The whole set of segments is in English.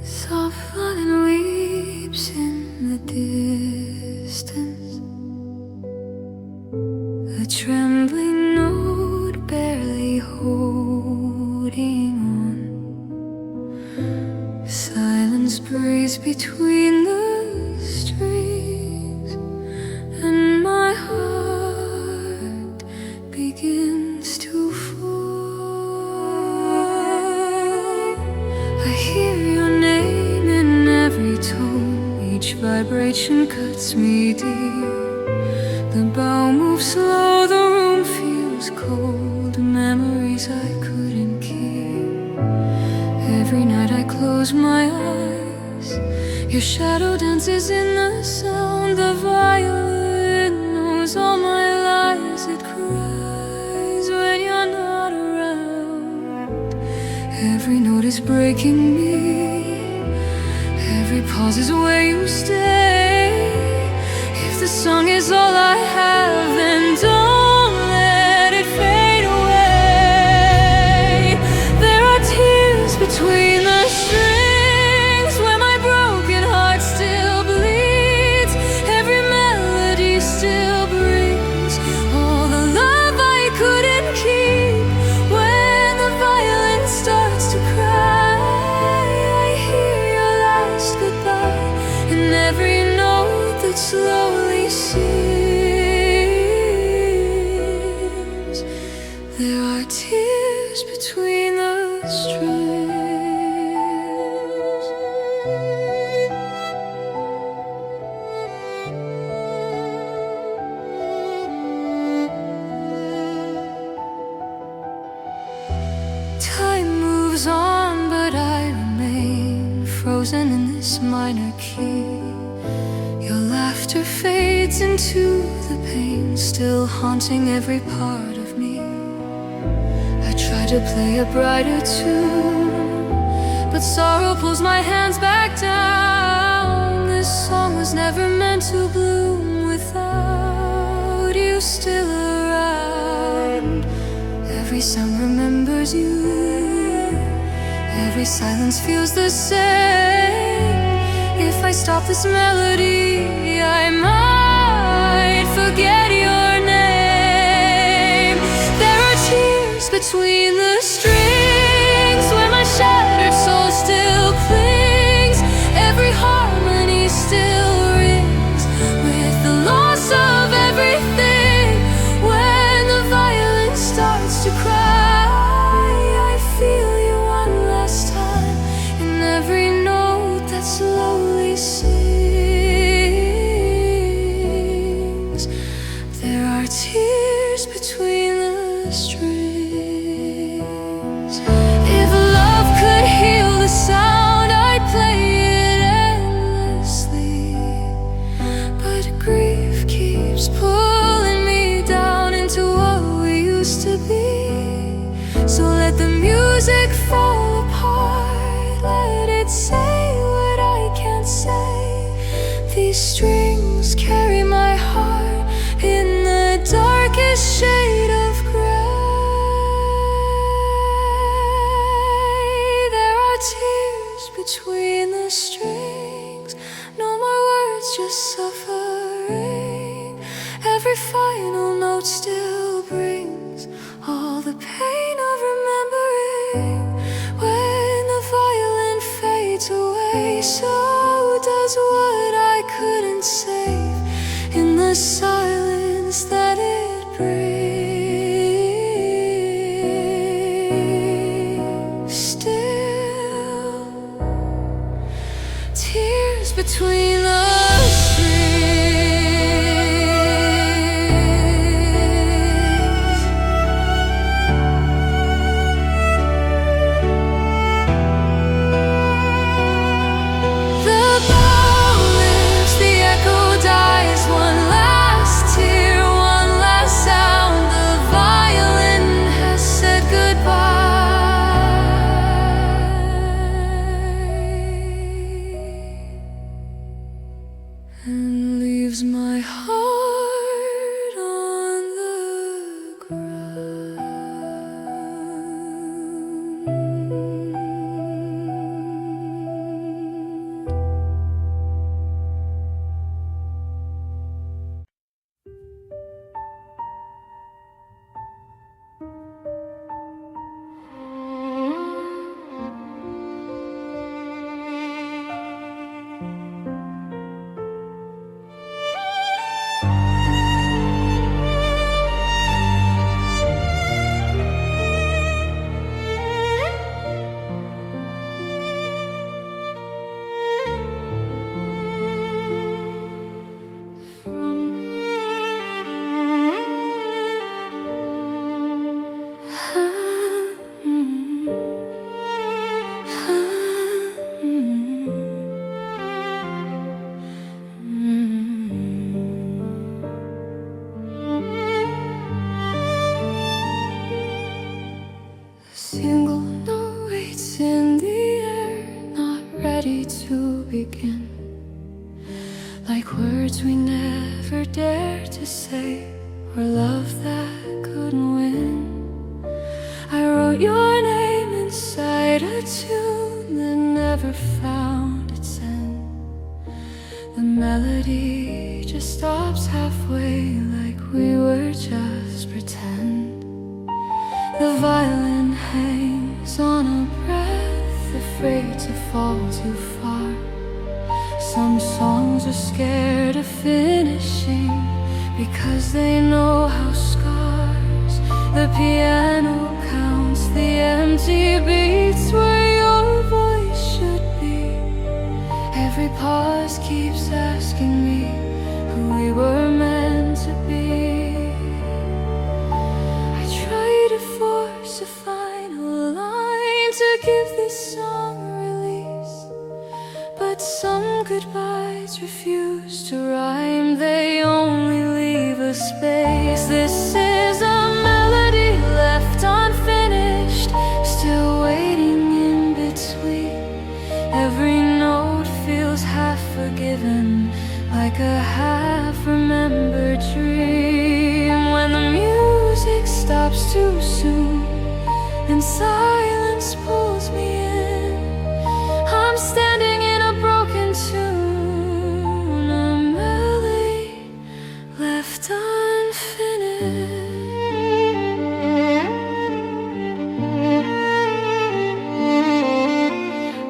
Soft violin weeps in the distance, a trembling note barely holding on. Silence breathes between the strings, and my heart begins to fall. I hear your name in every tone, each vibration cuts me deep. The bow moves slow, the room feels cold, memories I couldn't keep. Every night I close my eyes, your shadow dances in the sound. The violin knows all my lies, it cries when you're not around. Every note is breaking me, every pause is where you stay. If the song is all I have, then don't let it fade away. There are tears between the strings where my broken heart still bleeds. Every melody still brings all the love I couldn't keep. When the violin starts to cry, I hear your last goodbye in every note that slowly sings. There are tears between the strings. Time moves on, but I remain frozen in this minor key. Your laughter fades into the pain, still haunting every part of me. I try to play a brighter tune, but sorrow pulls my hands back down. This song was never meant to bloom without you still around. Every sound remembers you, every silence feels the same. If I stop this melody, I might forget your name. There are tears between the strings where my shattered soul still clings. Every harmony still rings with the loss of everything. When the violin starts to cry, I feel you one last time in every note that slowly sings. There are tears between the strings. If love could heal the sound, I'd play it endlessly, but grief keeps pulling me down into what we used to be. So let the music fall apart, let it say what I can't say. These strings carry my heart in the darkest shade of gray. There are tears between the strings, no more words, just suffering. Every final note still brings all the pain of remembering. When the violin fades away, so does what I couldn't save in the silence that it brings. Still, tears between the ready to begin, like words we never dared to say, or love that couldn't win. I wrote your name inside a tune that never found its end. The melody just stops halfway, like we were just pretend. The violin hangs on a breath, afraid to fall too far. Some songs are scared of finishing, because they know how scars. The piano counts the empty beats where your voice should be. Every pause keeps asking me who we were meant to be. I try to force a final line to give this song a release, but some goodbyes refuse to rhyme, they only leave a space. This is a melody left unfinished, still waiting in between. Every note feels half forgiven, like a half-remembered dream. When the music stops too soon and silence pulls me in, I'm standing in a broken tune, a melody left unfinished.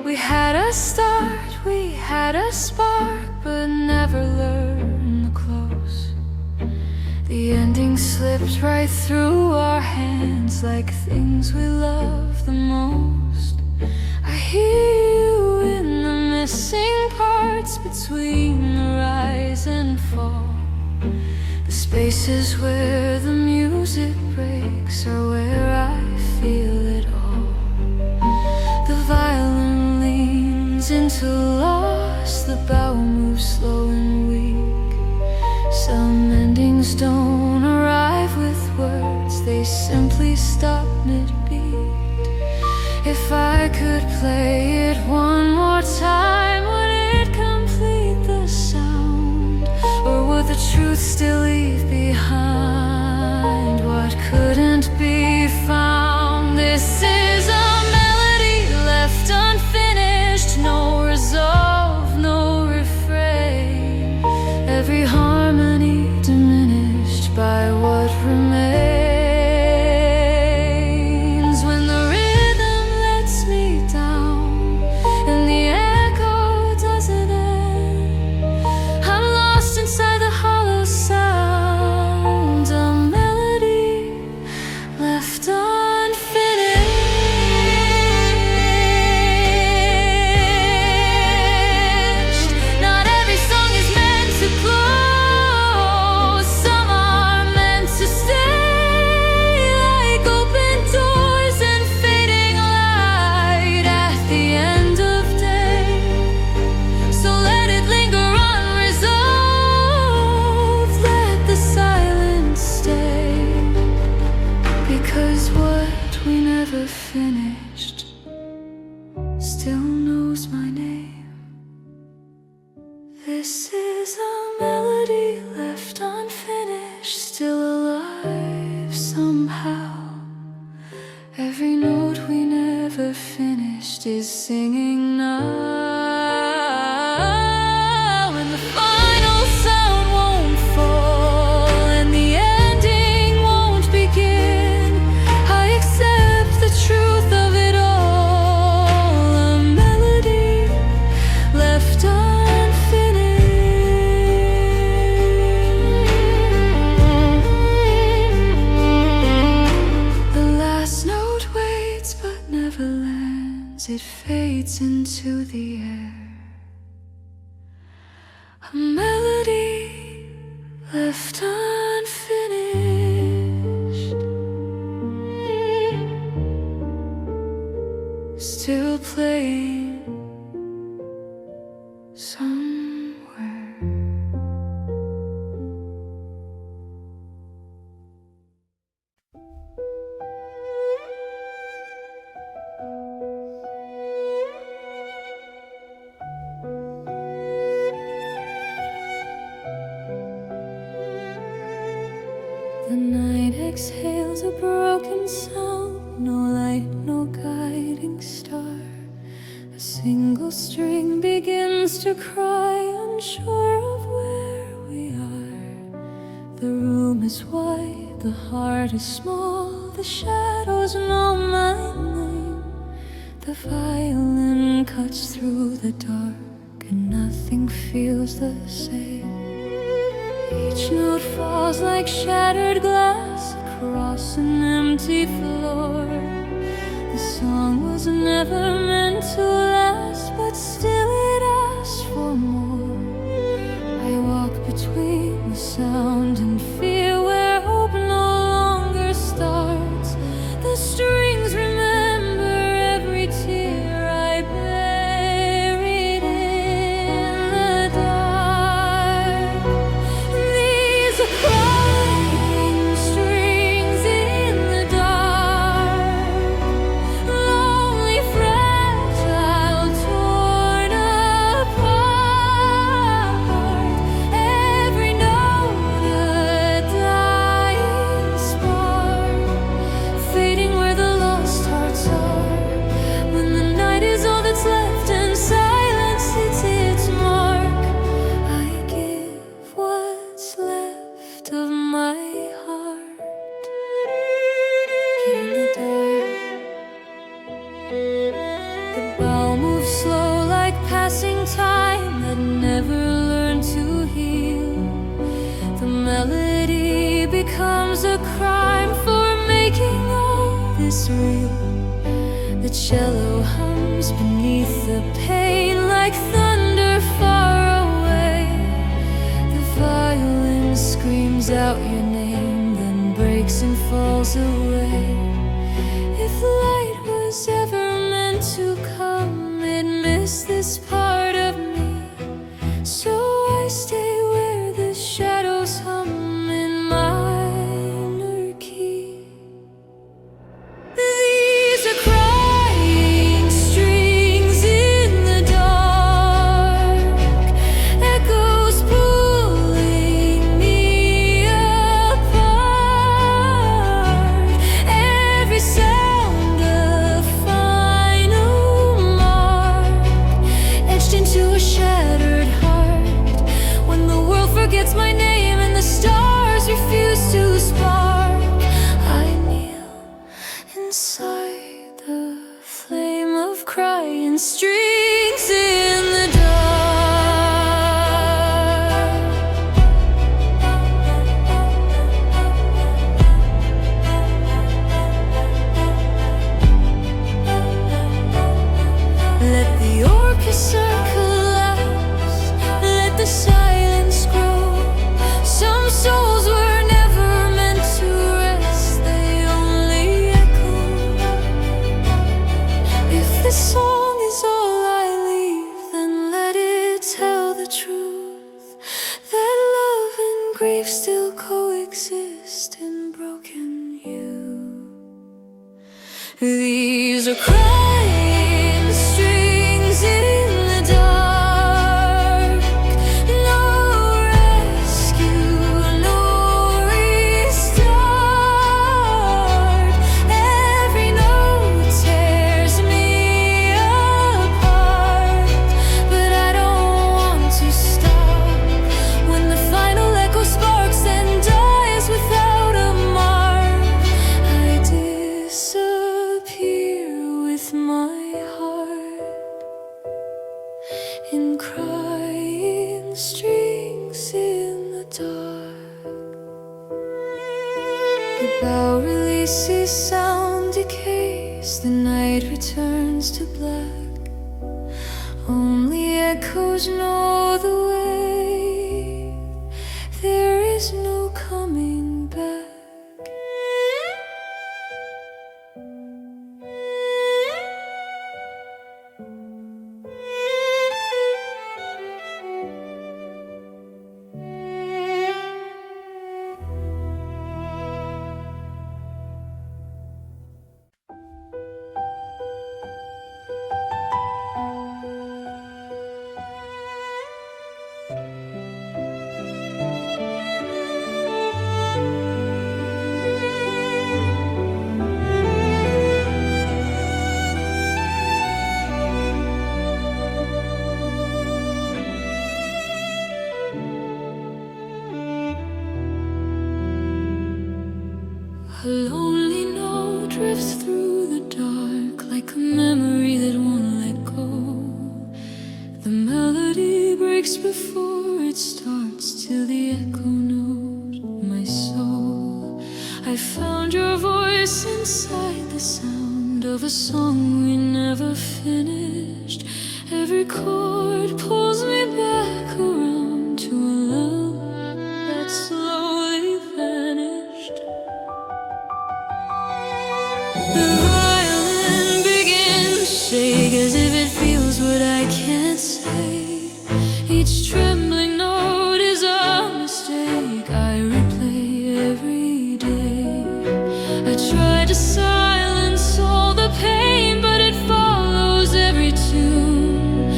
We had a start, we had a spark, but never learned the close. The ending slipped right through our hands, like things we love the most. I hear you in the missing parts between the rise and fall. The spaces where the music breaks are where I feel it all. The violin leans into loss, the bow moves slow and weak. Some endings don't arrive with words, they simply stop mid-beat. If I could play it one more time, would it complete the sound? Or would the truth still leave behind what couldn't be found? This is a melody left unfinished, no resolve, no refrain. Every harmony diminished by what remains. Finished still knows my name. This is a melody left unfinished, still alive somehow. Every note we never finished is singing now. And the final sound won't fall, and the ending won't begin. I accept the truth of it all, a melody left unfinished. The last note waits but never lands, it fades into the air. A melody left unfinished, still playing somewhere. exhales a broken sound, no light, no guiding star. A single string begins to cry, unsure of where we are. The room is wide, the heart is small, the shadows know my name. The violin cuts through the dark, and nothing feels the same. Each note falls like shattered glass across an empty floor. The song was never meant to last, but still it asked for more. I walk between the sound and fear, where hope no longer starts. The strings remember every tear I buried in the dark. These are crying strings in the dark, lonely, fragile, torn apart. Every note a dying spark, fading where the lost hearts are. When the night is all that's left and silence hits its mark, I give what's left of my heart in the dark. The bow moves slow like passing time that never learned to heal. The melody becomes a crime for making all this real. The cello hums beneath the pain like thunder far away. The violin screams out your name, then breaks and falls away. If light was ever meant to come, it missed this part of me. So I stay where the shadows hum in minor key. These are crying strings in the dark, echoes pulling me apart. Every sound a final mark, etched into a shattered heart. When the world forgets my name and the stars refuse to spark, I kneel inside the flame of crying strings in the dark. Let the orchestra collapse, let the silence grow. Some souls were never meant to rest, they only echo. If this song is all I leave, then let it tell the truth, that love and grief still coexist in broken you. These are crying strings in the dark, no rescue, no restart. Every note tears me apart, but I don't want to stop. When the final echo sparks and dies without a mark, I disappear with my heart in crying strings in the dark. The bow releases, sound decays, the night returns to black. Only echoes know the way, there is no coming back. A lonely note drifts through the dark like a memory that won't let go. The melody breaks before it starts till the echo knows my soul. I found your voice inside the sound of a song we never finished. Every chord pulls me back around to a love that slowly vanished. The violin begins to shake as if it feels what I can't say. Each trembling note is a mistake I replay every day. I try to silence all the pain, but it follows every tune.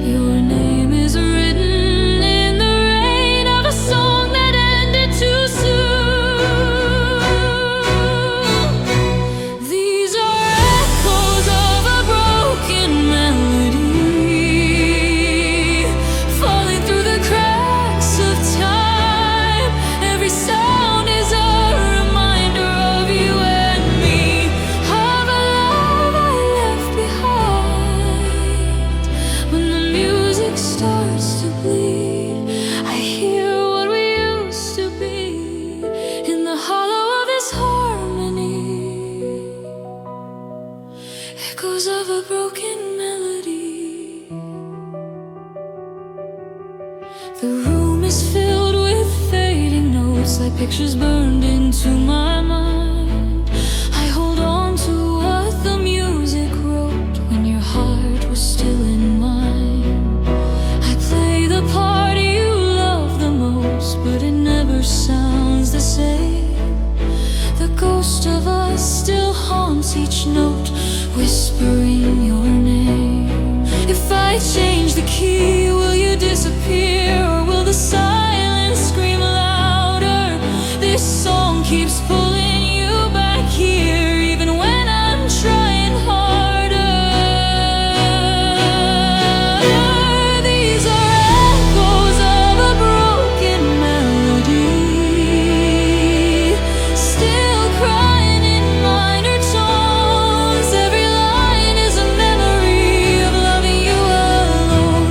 Your name is written in the rain of a song that ended too soon. These are echoes of a broken melody, falling through the cracks of time. Every sound is a reminder of you and me, of a love I left behind. When the music starts to bleed, I hear what we used to be in the hollow of this harmony. Echoes of a broken melody. The room is filled with fading notes, like pictures burned into my mind. I hold on to what the music wrote when your heart was still in mine. I play the part you love the most, but it never sounds the same. The ghost of us still haunts each note, whispering your name. If I change the key, will you disappear, or will the silence scream louder? This song keeps pulling you back here, even when I'm trying harder. These are echoes of a broken melody, still crying in minor tones. Every line is a memory of loving you alone.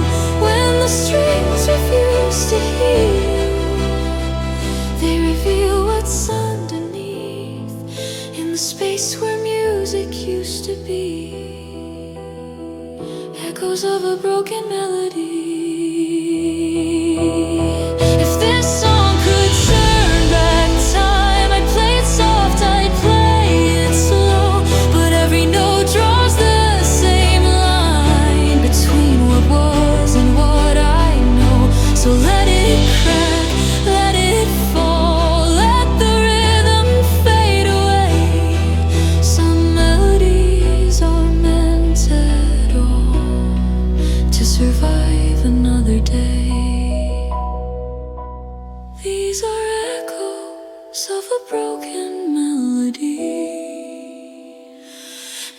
When the strings refuse to heal, they reveal what's underneath, in the space where music used to be. Echoes of a broken melody. If this song could turn back time, I'd play it soft, I'd play it slow, but every note draws the same line between what was and what I know. So let it crack, let it fall, let the rhythm fade away. Some melodies are meant at all to survive another day. These are echoes of a broken melody.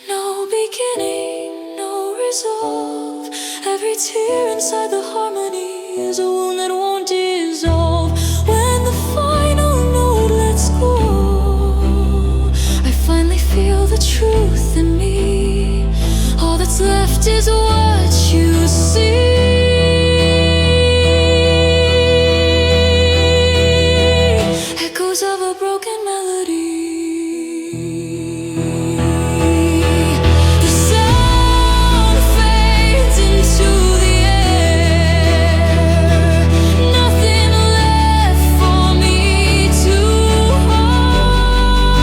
No beginning, no resolve. Every tear inside the harmony is a wound that won't dissolve. When the final note lets go, I finally feel the truth in me. All that's left is what you see. Echoes of a broken melody. The sound fades into the air. Nothing left for me to hold.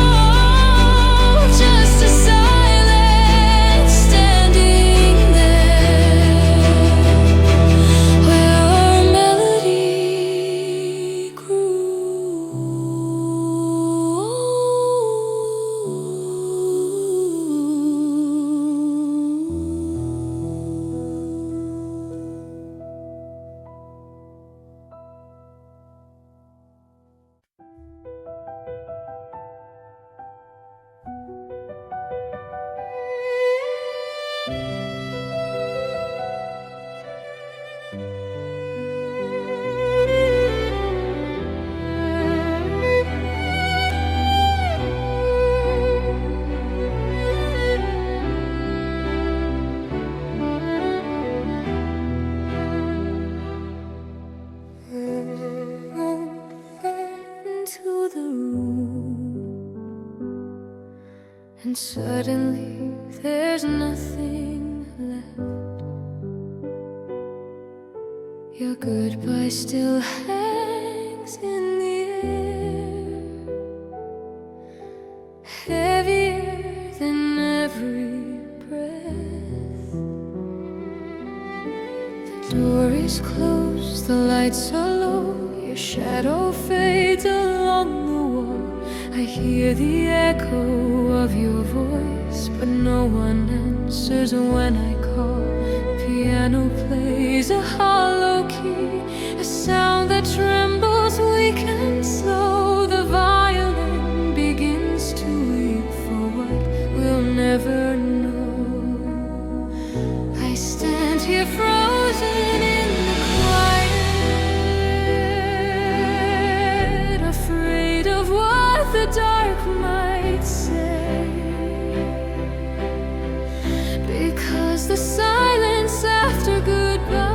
Just a silence standing there, where our melody grew. and suddenly there's nothing left. Your goodbye still hangs in the air, heavier than every breath. The door is closed, the lights are low, your shadow fades along the wall. I hear the echo of your voice, but no one answers when I call. The piano plays a hollow key, a sound that trembles weak and slow. The violin begins to weep for what we'll never know. I stand here frozen in the quiet, afraid of what the dark might say, because the silence after goodbye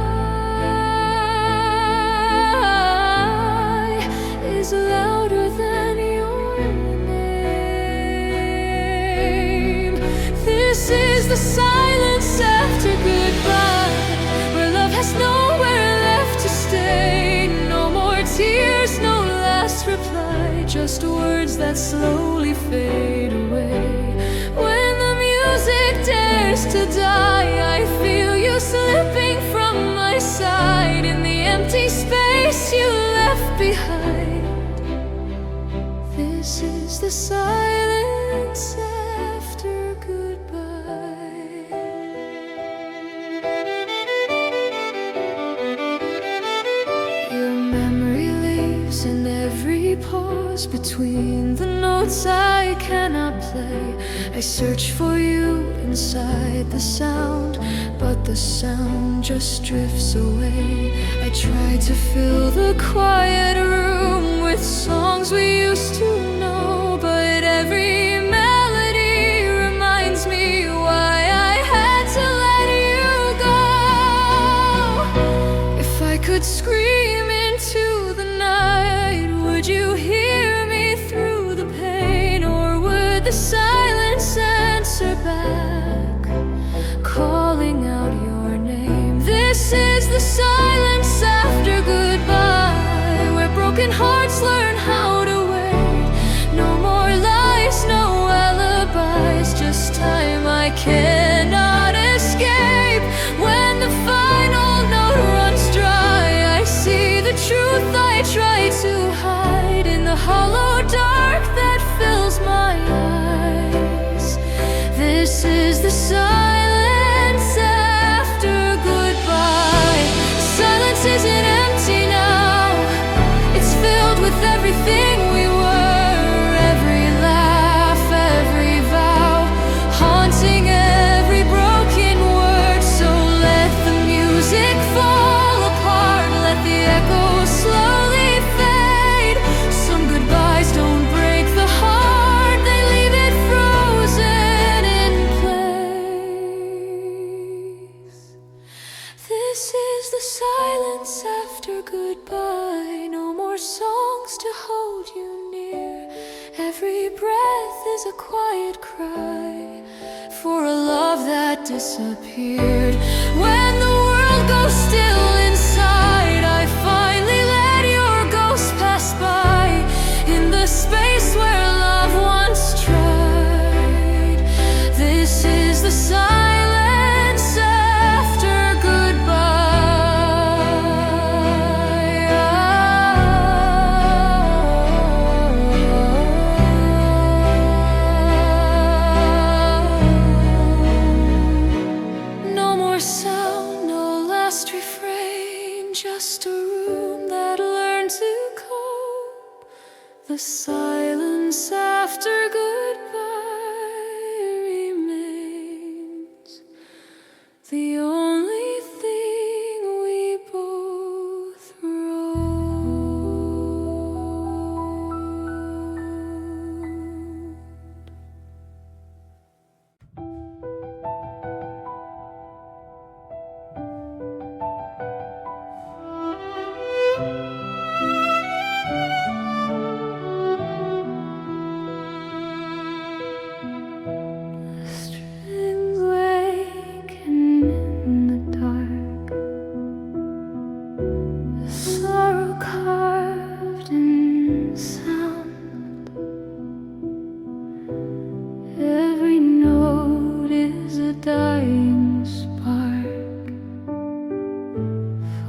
is louder than your name. This is the silence after goodbye, where love has nowhere left to stay. No more tears, no last reply, just words that slowly fade away. When the music dares to die, I feel you slipping from my side in the empty space you left behind. This is the silence after goodbye. Your memory lives in every pause between the notes I cannot play. I search for you inside the sound, but the sound just drifts away. I try to fill the quiet room with songs we used to know, but every melody reminds me why I had to let you go. If I could scream into the night, would you hear me through the pain, or would the silence answer back, calling out your name? This is the silence after goodbye, where broken hearts learn how to wait. No more lies, no alibis, just time I cannot escape. When the final note runs dry, I see the truth I try to hide in the hollow dark that fills my eyes. This is the silence after goodbye. Silence isn't empty now, it's filled with everything we were, every laugh, every vow, haunting every broken word. So let the music fall apart, let the echoes slowly fade. Some goodbyes don't break the heart, they leave it frozen in place. This is the silence after goodbye. No more songs to hold you near. Every breath is a quiet cry for a love that disappeared. When the world goes still inside, I finally let your ghost pass by in the space where love once tried. This is the silence after goodbye. No more sound, no last refrain, just a room that learned to cope. The silence after goodbye remains the only thing we both wrote.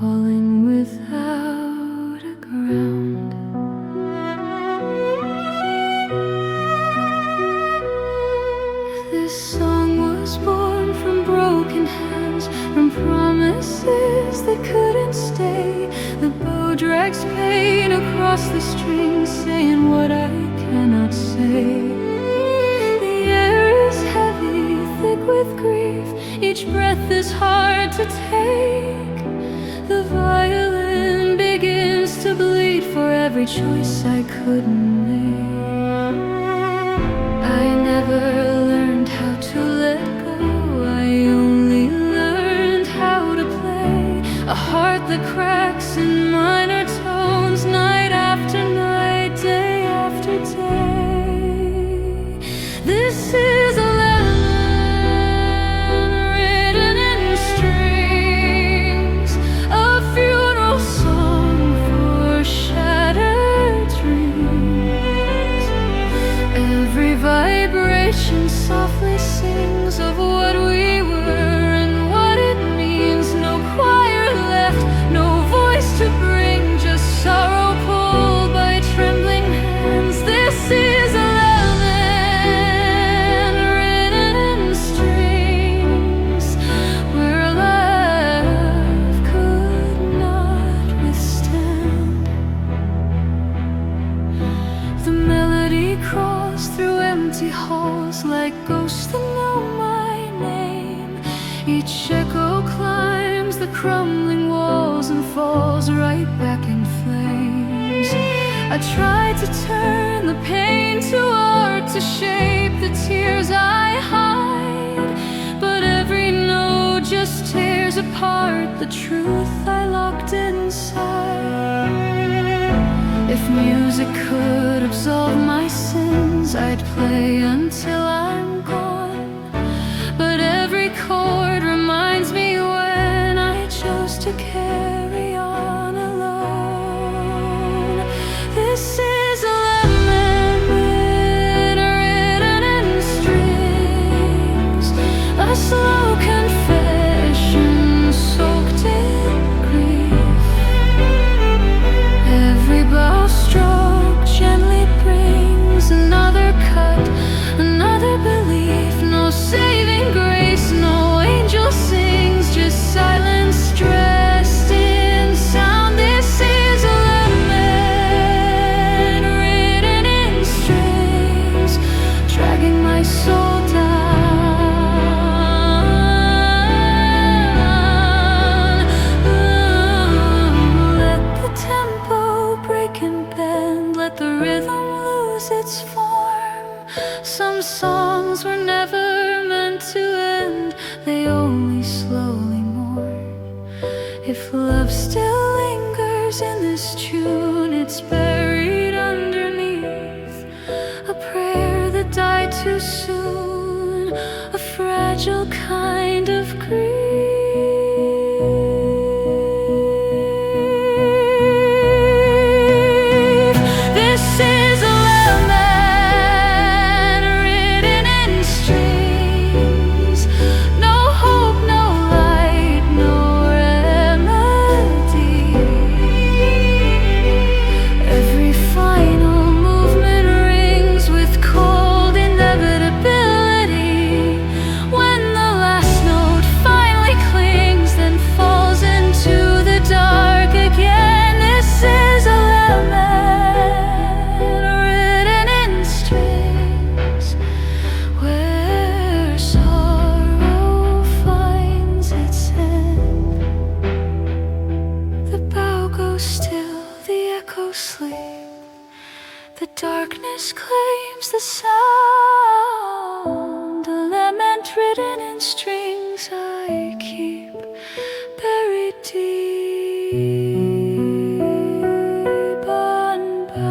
falling without a ground. This song was born from broken hands, from promises that couldn't stay. The bow drags pain across the strings, saying what I cannot say. The air is heavy, thick with grief. Each breath is hard to take. The violin begins to bleed for every choice I couldn't make. I never learned how to let go. I only learned how to play. A heart that cracks in minor tones, night after night, day after day. This is a lemon written in strings, a funeral song for shattered dreams. Every vibration softly sings of what we were and what it means. No choir left, no voice to bring, just sorrow pulled by trembling hands. This is a lemon written in strings, where life could not withstand. The melody crawls through empty halls like ghosts that know my name. Each echo climbs the crumbling walls and falls right back in flames. I tried to turn the pain to art, to shape the tears I hide, but every note just tears apart the truth I locked inside. If music could absolve my sins, I'd play until I'm gone. But every chord reminds me when I chose to carry on alone. This is a lemon written in strings, a slow confession soaked in grief. Every bow stroke gently brings another cut, another belief. No saving grace, no angel sings, just silence dressed in sound. This is a lemon written in strings, dragging my soul down. Let the tempo break and bend, let the rhythm lose its form. Some songs were never meant to end, they only slowly mourn. If love still lingers in this tune, it's buried underneath a prayer that died too soon, a fragile kind of grief. This is a lemon written in strings, no hope, no light, no remedy. Every final movement rings with cold inevitability. When the last note finally clings, then falls into the dark again. This is a lemon written in strings, where sorrow finds its end. The bow goes still, the echoes sleep, the darkness claims the sound. A lament written in strings I keep buried deep unbound.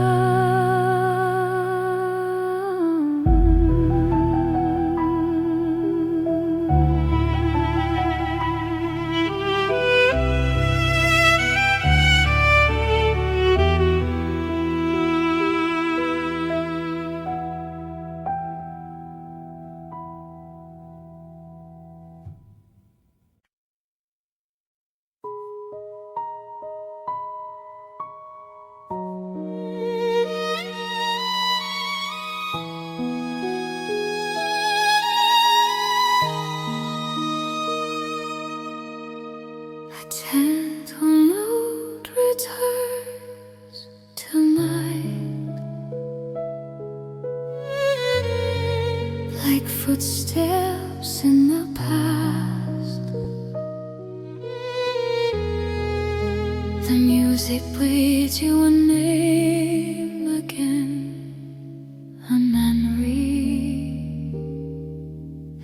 The music breathes you a name again, a memory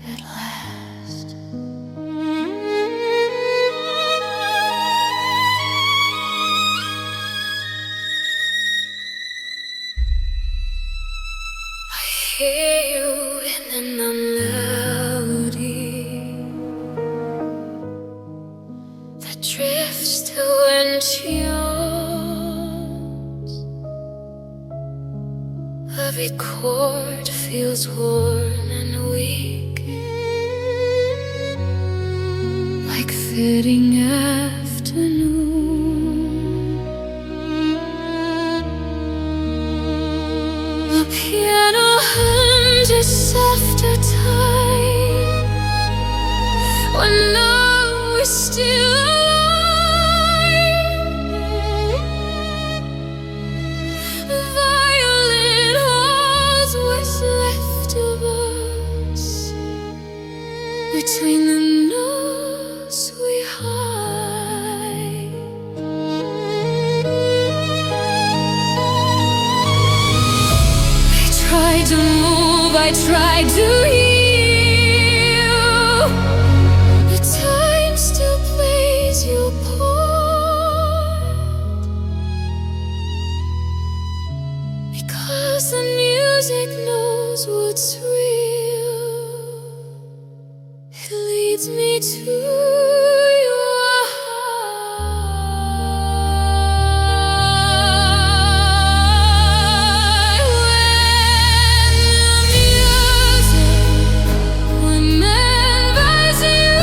at last. I hear you in the melody that drifts to tunes. Every chord feels worn and weak, like fitting afternoon. The piano hums just after time, when now we're still alive. The violin holds what's left of us between the notes we hide. I tried to move, I tried to heal. The time still plays your part, because the music knows what's real. It leads me to your heart. When the music remembers you,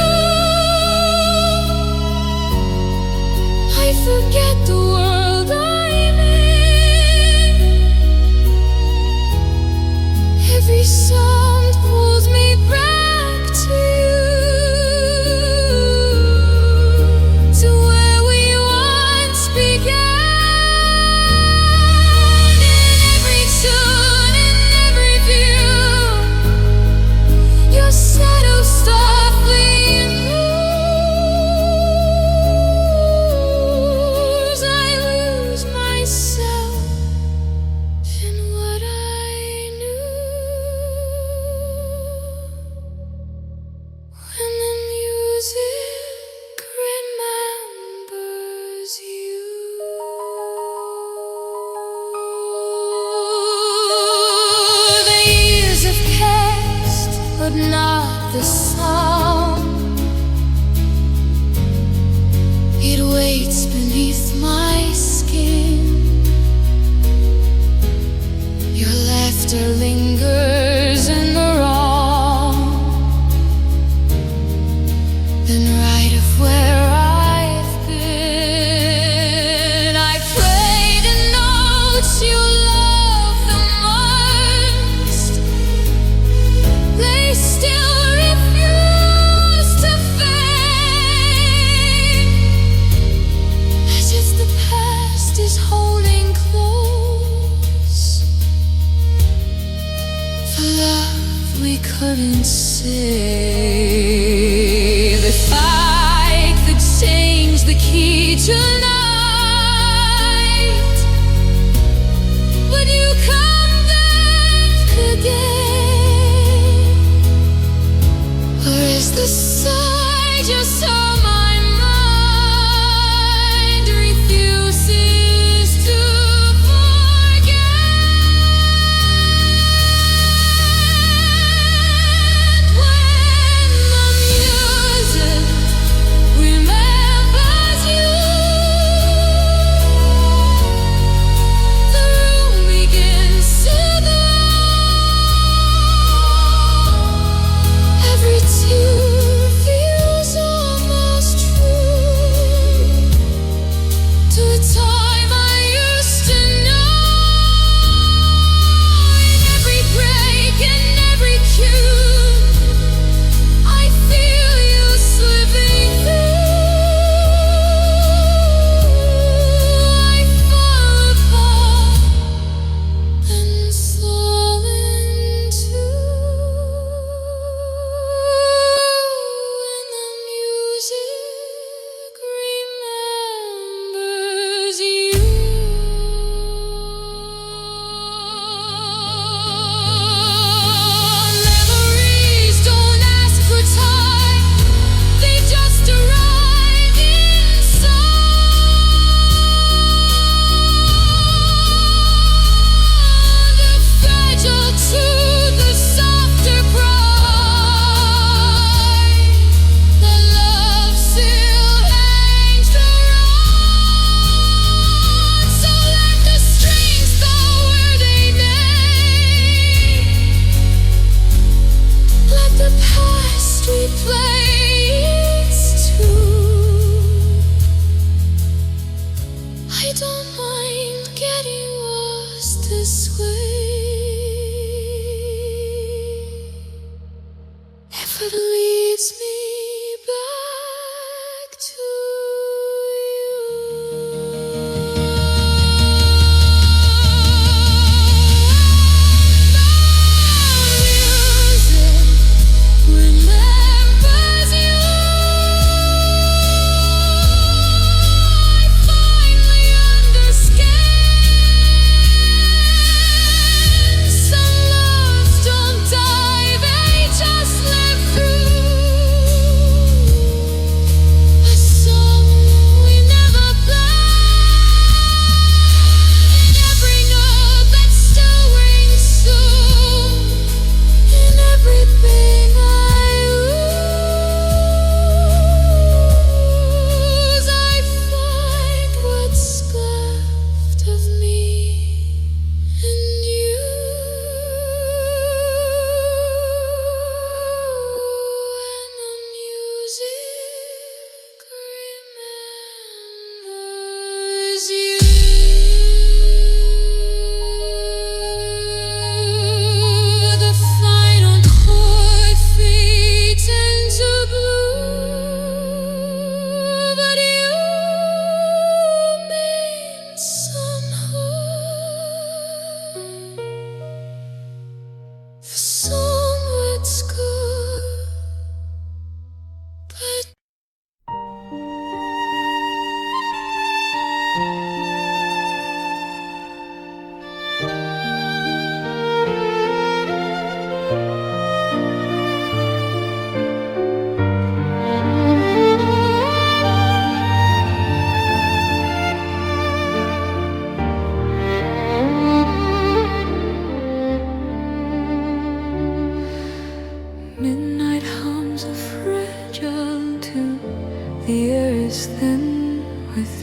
I forget the world I'm in. Every sound pulls me back to you, to where we once began. In every tune, in every view, your shadow softly moves. I lose myself in what I knew. When the music remembers you. The years have passed, but not the sound. It waits beneath my skin. Your laughter lingers in the wrong, then right of where I've been. I play the notes you love the most. They still refuse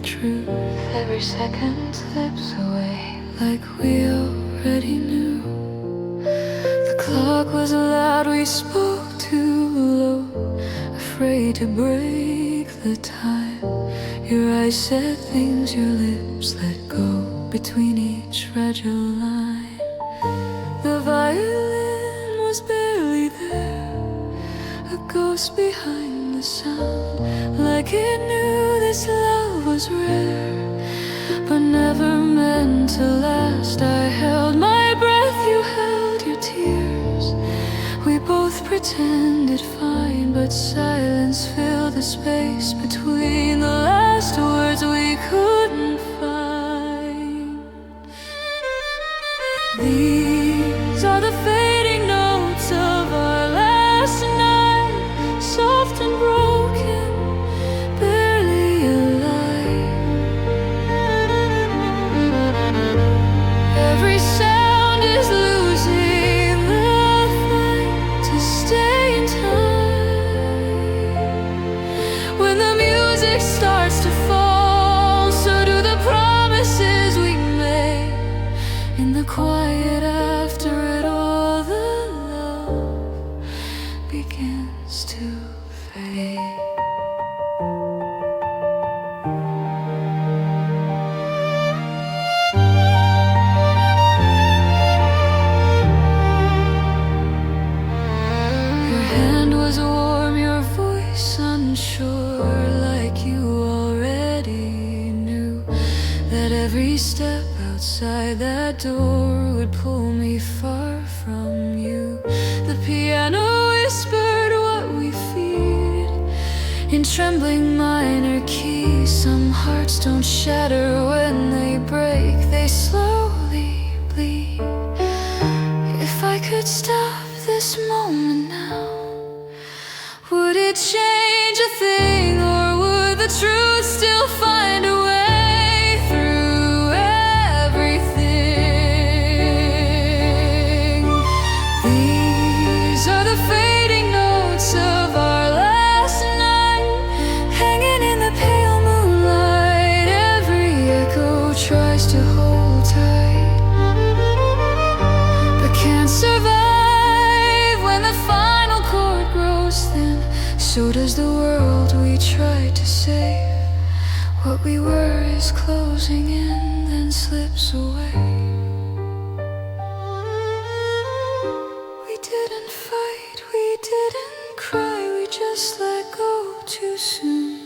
truth. Every second slips away like we already knew. The clock was loud, we spoke too low, afraid to break the time. Your eyes said things, your lips let go between each fragile line. The violin was barely there, a ghost behind the sound, like it knew this love was rare, but never meant to last. I held my breath, you held your tears. We both pretended fine, but silence filled the space between the last words we couldn't find. These are the fading notes of our last night, soft and broken, barely alive. Every sound is losing the fight to stay in time. When the music starts to fall, so do the promises we made. In the quiet after it all, the love begins to fade. Your hand was warm, your voice unsure, like you already knew that every step outside that door would pull me far from you. The piano whispered what we feared in trembling minor keys. Some hearts don't shatter when they break, they slowly bleed. If I could stop this moment now, would it change a thing, or would the truth still find a way through everything? These are the fading notes of our last night, hanging in the pale moonlight. Every echo tries to hold tight, but can't survive when the final chord grows thin. So does the world we tried to save. What we were is closing in, then slips away. We didn't fight, we didn't cry, we just let go too soon.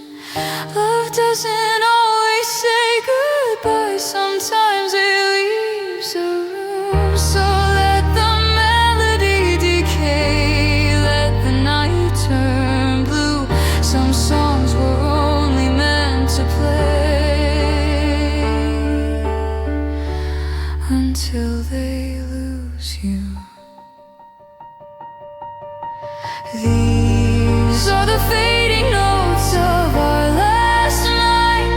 Love doesn't always say goodbye, sometimes it leaves a room. So let the melody decay, let the night turn blue. Some songs were only meant to play until they lose you. These are the fading notes of our last night.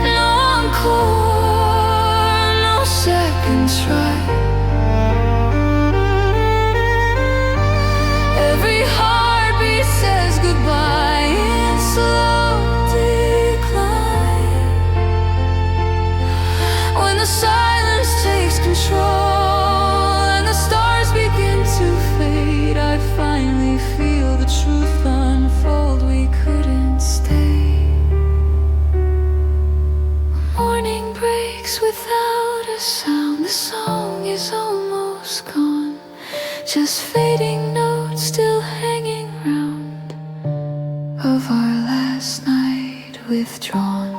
No encore, no second try. Every heartbeat says goodbye in slow decline. When the silence takes control and the stars begin to fade, I finally feel the truth unfold. We couldn't stay. Morning breaks without a sound. The song is almost gone, just fading notes still hanging round of our last night withdrawn.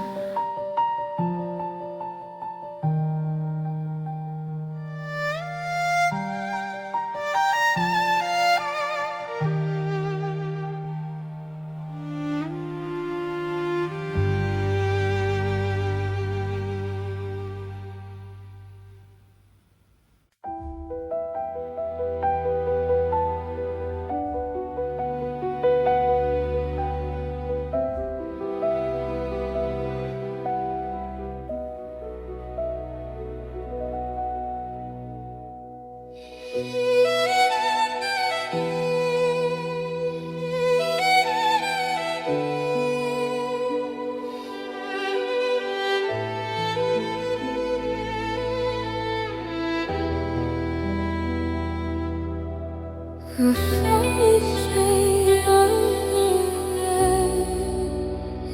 A funny thing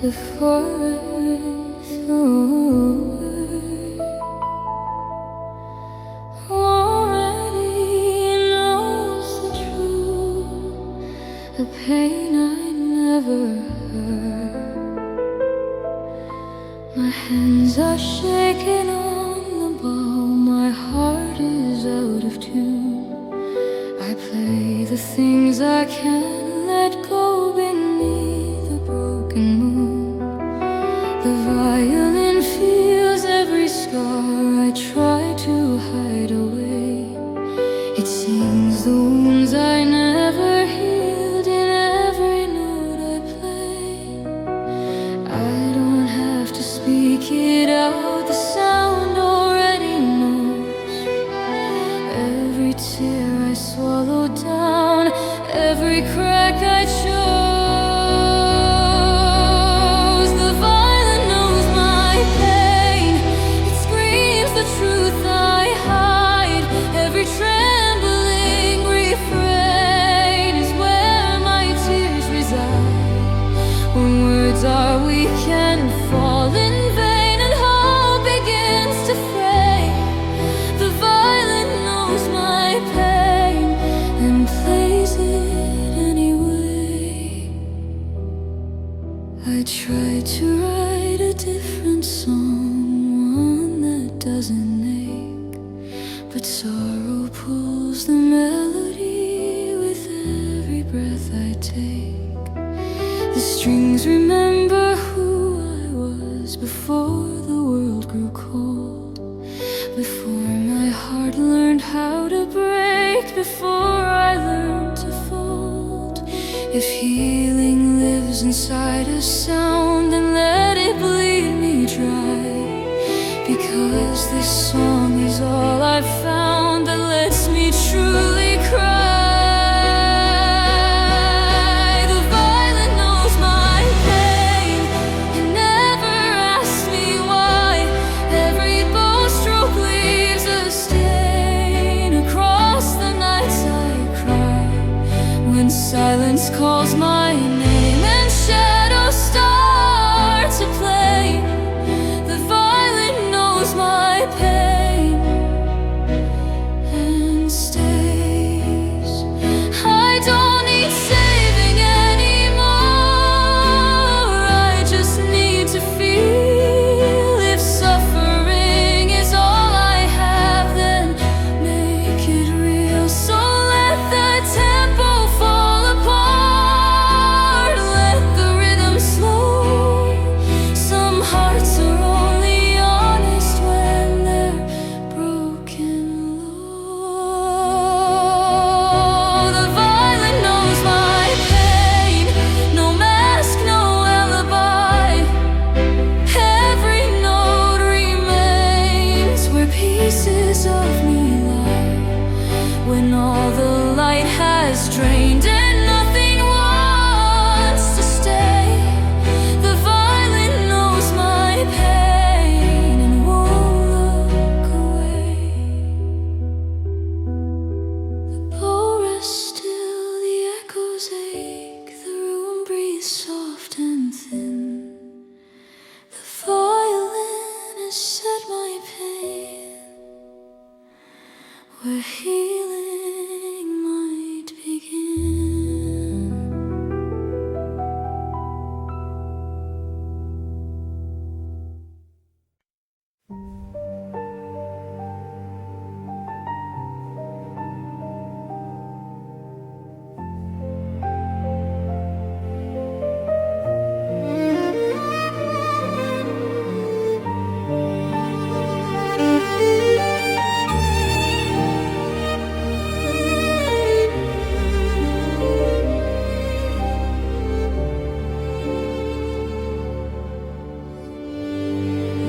the forest already knows the truth, the pain I never heard. My hands are shaking on the bow, my heart is out of tune. I play the things I can't let go beneath the broken moon. The violin feels every scar I try to hide away. It sings the wounds I never healed in every note I play. I don't have to speak it out, the sound already knows. Every tear I swallow down, every crack I chose. The violin knows my pain, it screams the truth I hide. Every trembling refrain is where my tears reside. When words are weak and fall in vain and hope begins to fray, the violin knows my pain and plays it anyway. I try to write a different song, one that doesn't ache, but sorrow pulls the melody with every breath I take. The strings remember who I was before the world grew cold, before my heart learned how to break, before I learned to fold. If healing lives inside a sound, then let it bleed me dry, because this song is all I've found that lets me truly cry. The violin knows my pain, it never asks me why. Every bow stroke leaves a stain across the nights I cry. When silence calls my name and shadows start to play, the violin knows my pain and stays. I don't need saving anymore, I just need to feel. If suffering is all I have, then make it real. So let the tempo fall apart, let the rhythm slow. Some hearts are only honest when they're broken low. The violin knows my pain, no mask, no alibi. Every note remains where pieces of me lie. When all the light has drained and nothing wants to stay, the violin knows my pain and won't look away. The bow rests still, the echoes ache, the room breathes soft and thin. The violin has set my pain where healing might begin.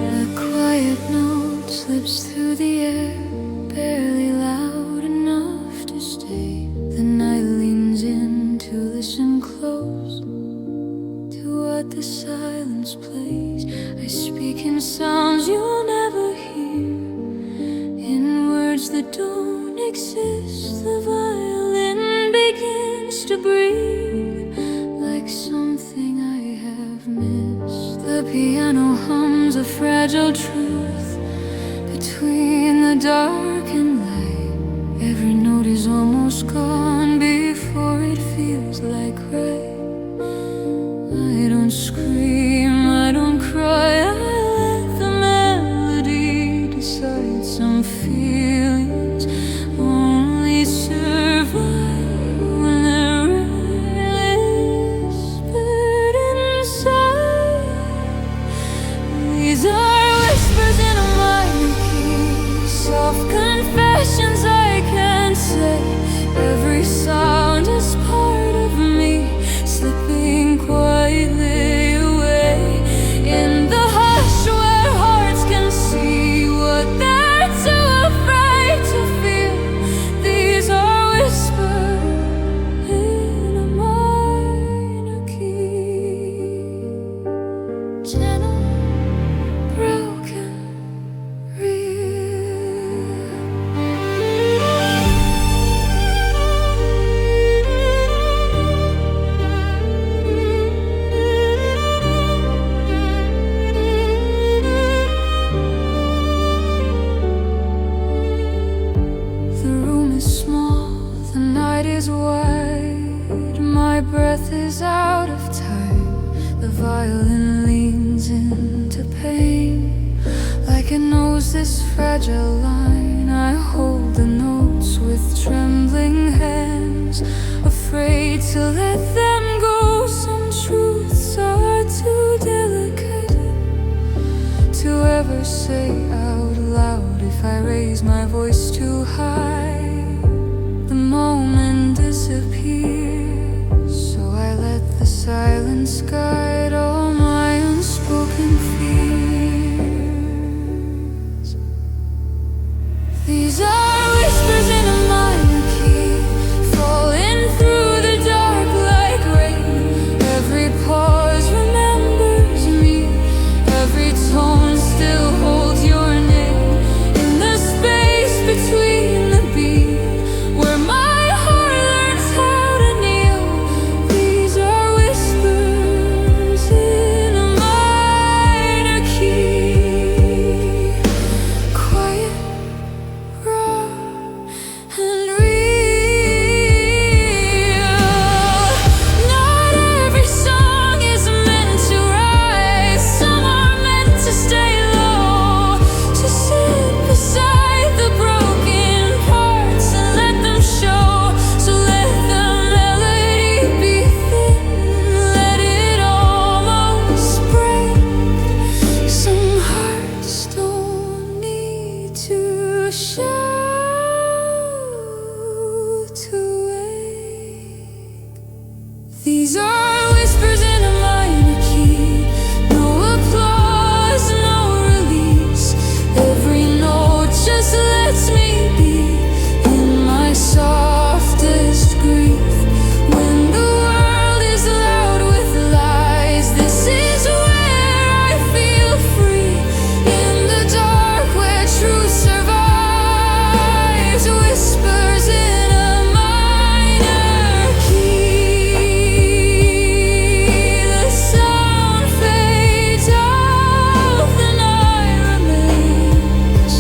A quiet note slips through the air, barely loud enough to stay. The night leans in to listen close to what the silence plays. I speak in sounds you'll never hear, in words that don't exist. The violin begins to breathe, like something I have missed. The piano hums a fragile truth between the dark and light. Every note is almost gone before it feels like right. I don't scream, I don't cry, I let the melody decide. Some feelings only survive when they're whispered inside. These are whispers in a minor key, soft confessions I can't say. Every sound is part of me, slipping quietly away. In the hush where hearts can see what they're too afraid to feel. These are whispers in a minor key, gentle, broken, is wide, my breath is out of time. The violin leans into pain, like it knows this fragile line. I hold the notes with trembling hands, afraid to let them go. Some truths are too delicate to ever say out loud. If I raise my voice too high, the moment disappears. So I let the silence guide all my unspoken fears. These are whispers in a minor key, falling through the dark like rain. Every pause remembers me, every tone still holds your name. In the space between the beats, where my heart learns how to kneel. These are whispers in a minor key, quiet, raw, and real. Not every song is meant to rise, some are meant to stay low, to sit beside the broken parts and let them show. So let the melody be thin, let it almost break. Some hearts don't need to shout to wake. These are whispers in a minor key, no applause, no release. Every note just lets me be in my softest grief. When the world is loud with lies, this is where I feel free. In the dark where truth survives, whispers in a minor key. The sound fades out, the night remains,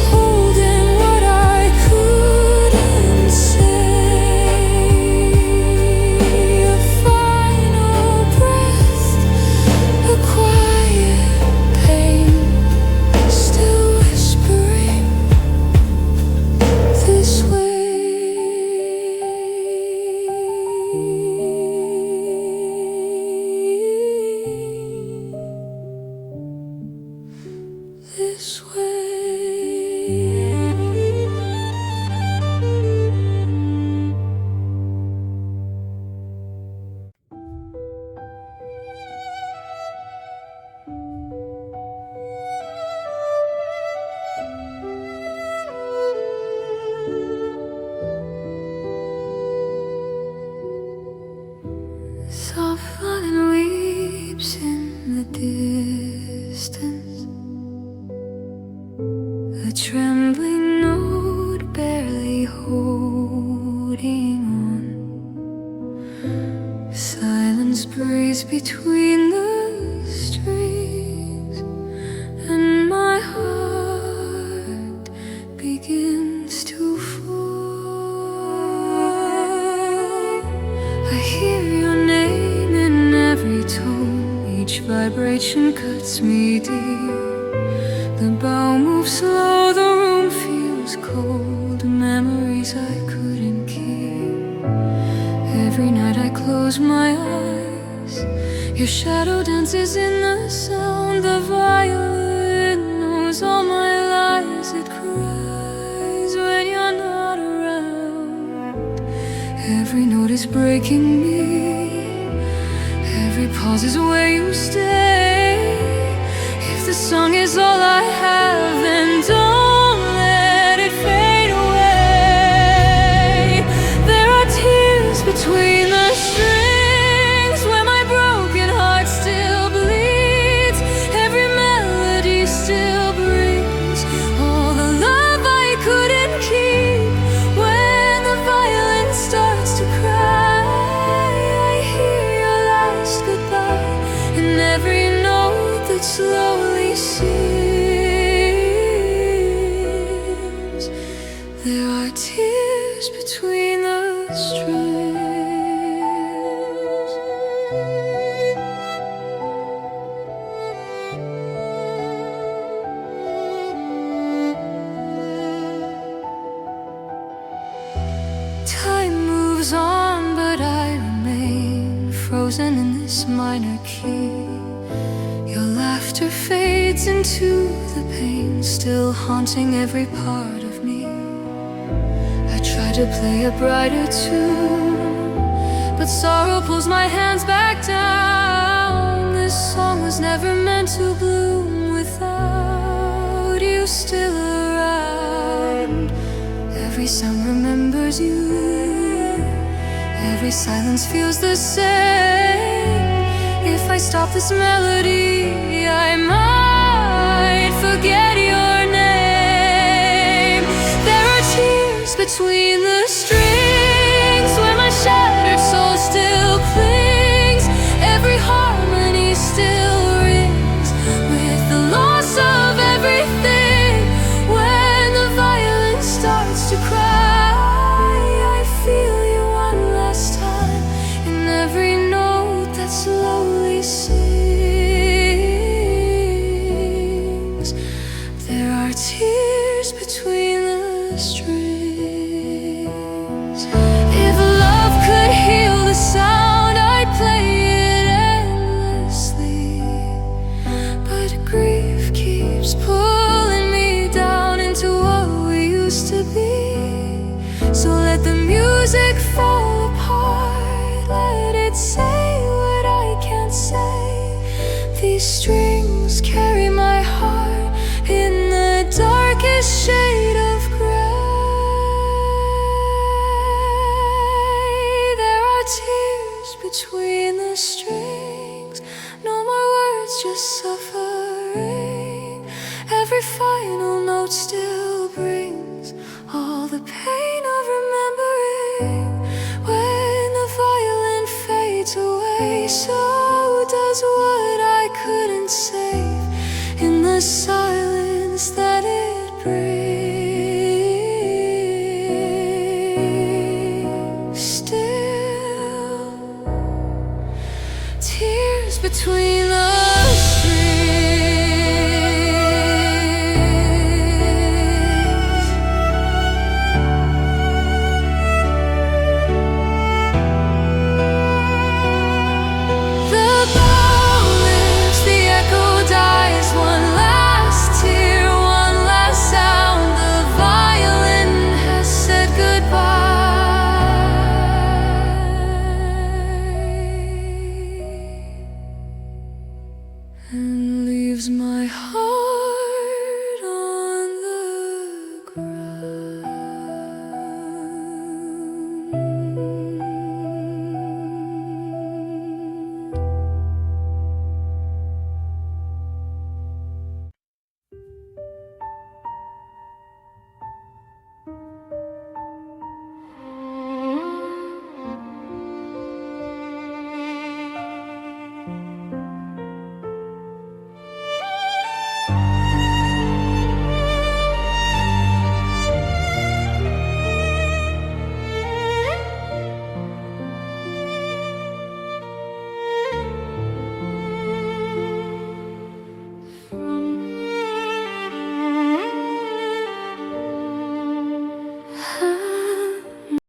holding what I couldn't say. A final breath, a quiet pain, still whispering this way. This way. Soft falling weeps in the distance, a trembling note barely holding on. holds me deep. The bow moves slow, the room feels cold. Memories I couldn't keep. Every night I close my eyes, your shadow dances in the sound. The violin knows all my lies. It cries when you're not around. Every note is breaking me. Every pause is where you stay. If the song is all I have, then don't let it fade away. There are tears between the strings where my broken heart still bleeds. Every melody still brings all the love I couldn't keep. When the violin starts to cry, I hear your last goodbye in every note that slowly sings. There are tears between the strings. Time moves on, but I remain frozen in this minor key. Your laughter fades into the pain, still haunting every part of me. I try to play a brighter tune, but sorrow pulls my hands back down. This song was never meant to bloom without you still around. Every sound remembers you, every silence feels the same. If I stop this melody, I might forget your name. There are tears between the strings where my shattered soul still clings. Every harmony still rings with the loss of everything. When the violin starts to cry, I feel you one last time in every note that slowly sings. There are tears between the strings. If love could heal the sound, I'd play it endlessly. But grief keeps pulling me down into what we used to be. So let the music fall apart, let it say what I can't say. These strings carry my heart in the darkest shade of gray. There are tears between the strings, no more words, just suffering. Every final note still brings all the pain of remembering. When the violin fades away, so does what I couldn't save in the silence that it brings. Still, tears between the and leaves my heart